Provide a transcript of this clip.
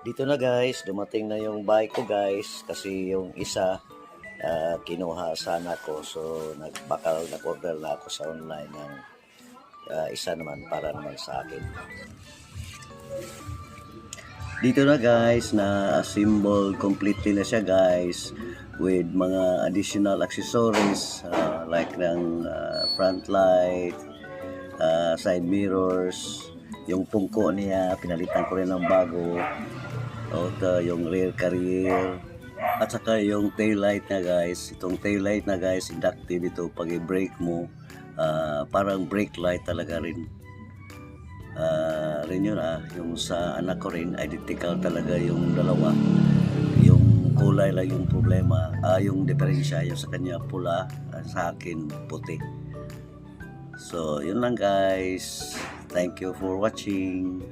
Dito na guys, dumating na yung bike ko guys kasi yung isa kinuha sana ko, so nag-order na ako sa online ng isa naman para naman sa akin. Dito na guys, na assemble completely na siya guys with mga additional accessories like ng front light, side mirrors, yung pungko niya pinalitan ko rin ng bago, at yung rear carrier, at saka yung tail light na guys. Itong tail light na guys, inductive ito. Pag i-brake mo, parang brake light talaga rin. Rin yun yung sa anak ko rin, identical talaga yung dalawa. Yung kulay lang yung problema, yung diferensya, yung sa kanya pula, sa akin puti. So yun lang guys, thank you for watching.